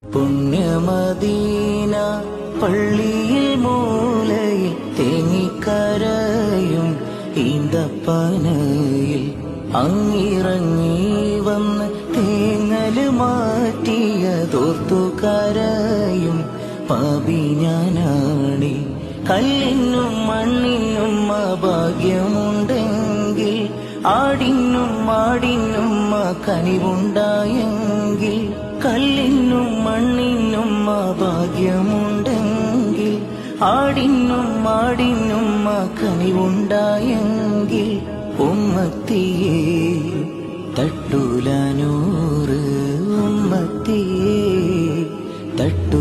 പുണ്യമദീന പള്ളിയിൽ മൂലയിൽ തേങ്ങിക്കരയും ഈന്തപ്പനയിൽ അങ്ങിറങ്ങി വന്ന് തേങ്ങല് മാറ്റിയതോർത്തു കരയും പാപി ഞാനാണി. കല്ലിനും മണ്ണിനും ഭാഗ്യമുണ്ടെങ്കിൽ ആടിനും മാടിനും കനിവുണ്ടായെങ്കിൽ, കല്ലിനും മണ്ണിനും ഭാഗ്യമുണ്ടെങ്കിൽ ആടിനും മാടിനും കനിവുണ്ടായെങ്കിൽ, ഉമ്മത്തിയേ തട്ടൂല നൂറ്, ഉമ്മത്തിയേ തട്ടു